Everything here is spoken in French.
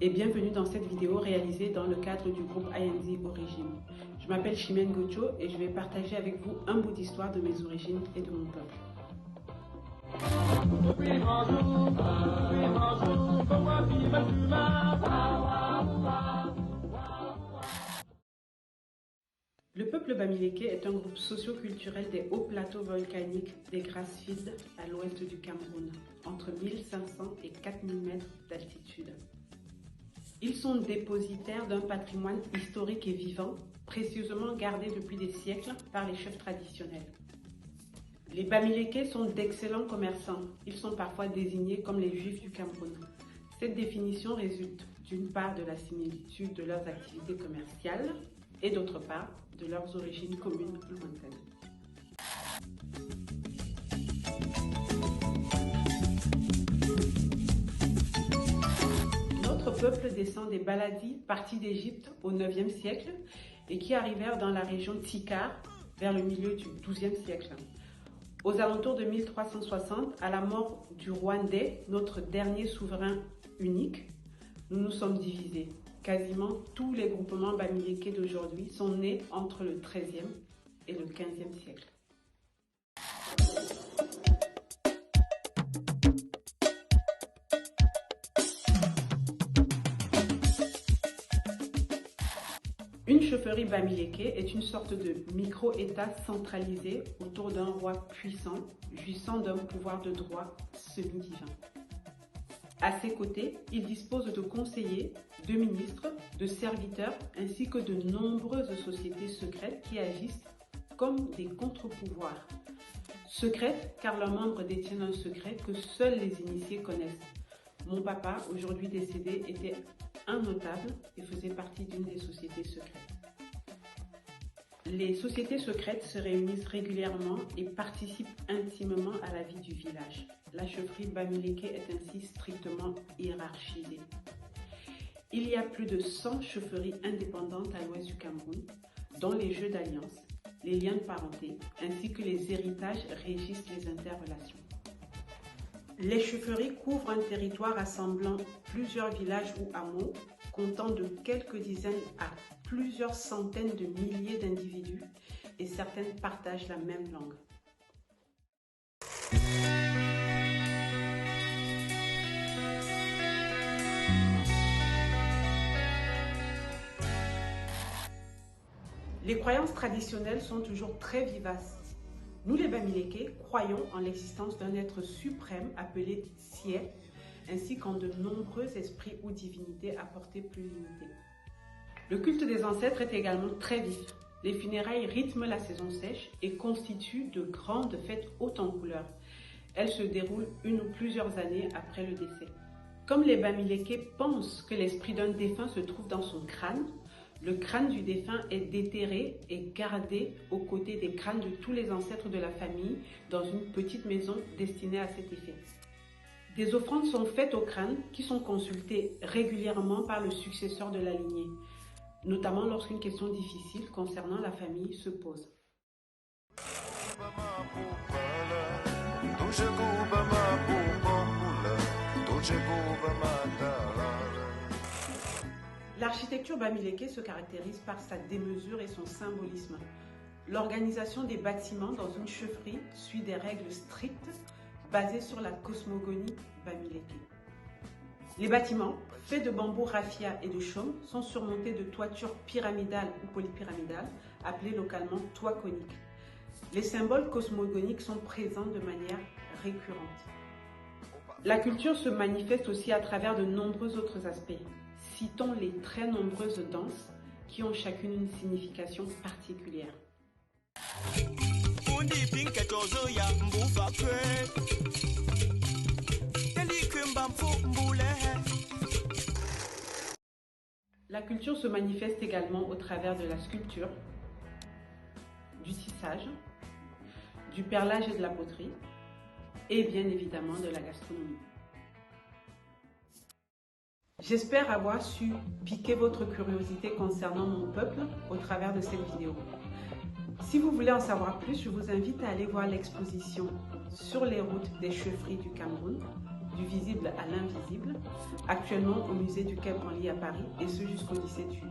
et bienvenue dans cette vidéo réalisée dans le cadre du groupe INZ Origines. Je m'appelle Chimène Gocho et je vais partager avec vous un bout d'histoire de mes origines et de mon peuple. Le peuple bamiléké est un groupe socio-culturel des hauts plateaux volcaniques des Grassfields à l'ouest du Cameroun, entre 1500 et 4000 mètres d'altitude. Ils sont dépositaires d'un patrimoine historique et vivant, précieusement gardé depuis des siècles par les chefs traditionnels. Les Bamilékés sont d'excellents commerçants. Ils sont parfois désignés comme les Juifs du Cameroun. Cette définition résulte d'une part de la similitude de leurs activités commerciales et d'autre part de leurs origines communes lointaines. Notre peuple descend des Baladis partis d'Égypte au IXe siècle et qui arrivèrent dans la région Tikar vers le milieu du XIIe siècle. Aux alentours de 1360, à la mort du roi Ndé, notre dernier souverain unique, nous nous sommes divisés. Quasiment tous les groupements bamilékés d'aujourd'hui sont nés entre le XIIIe et le XVe siècle. Une chefferie bamiléké est une sorte de micro-État centralisé autour d'un roi puissant, jouissant d'un pouvoir de droit semi-divin. À ses côtés, il dispose de conseillers, de ministres, de serviteurs, ainsi que de nombreuses sociétés secrètes qui agissent comme des contre-pouvoirs. Secrètes car leurs membres détiennent un secret que seuls les initiés connaissent. Mon papa, aujourd'hui décédé, était un notable et faisait partie d'une des sociétés secrètes. Les sociétés secrètes se réunissent régulièrement et participent intimement à la vie du village. La chefferie bamiléké est ainsi strictement hiérarchisée. Il y a plus de 100 chefferies indépendantes à l'ouest du Cameroun, dont les jeux d'alliance, les liens de parenté, ainsi que les héritages régissent les interrelations. Les chefferies couvrent un territoire rassemblant plusieurs villages ou hameaux, comptant de quelques dizaines à plusieurs centaines de milliers d'individus, et certaines partagent la même langue. Les croyances traditionnelles sont toujours très vivaces. Nous les Bamilékés croyons en l'existence d'un être suprême appelé Sié, ainsi qu'en de nombreux esprits ou divinités à portée plus limitée. Le culte des ancêtres est également très vif. Les funérailles rythment la saison sèche et constituent de grandes fêtes hautes en couleurs. Elles se déroulent une ou plusieurs années après le décès. Comme les Bamilékés pensent que l'esprit d'un défunt se trouve dans son crâne, le crâne du défunt est déterré et gardé aux côtés des crânes de tous les ancêtres de la famille dans une petite maison destinée à cet effet. Des offrandes sont faites aux crânes qui sont consultés régulièrement par le successeur de la lignée, notamment lorsqu'une question difficile concernant la famille se pose. L'architecture bamiléké se caractérise par sa démesure et son symbolisme. L'organisation des bâtiments dans une chefferie suit des règles strictes basées sur la cosmogonie bamiléké. Les bâtiments, faits de bambou raffia et de chaume, sont surmontés de toitures pyramidales ou polypyramidales, appelées localement toits coniques. Les symboles cosmogoniques sont présents de manière récurrente. La culture se manifeste aussi à travers de nombreux autres aspects. Citons les très nombreuses danses qui ont chacune une signification particulière. La culture se manifeste également au travers de la sculpture, du tissage, du perlage et de la poterie, et bien évidemment de la gastronomie. J'espère avoir su piquer votre curiosité concernant mon peuple au travers de cette vidéo. Si vous voulez en savoir plus, je vous invite à aller voir l'exposition Sur les routes des chefferies du Cameroun du visible à l'invisible, actuellement au musée du Quai Branly à Paris, et ce jusqu'au 17 juillet.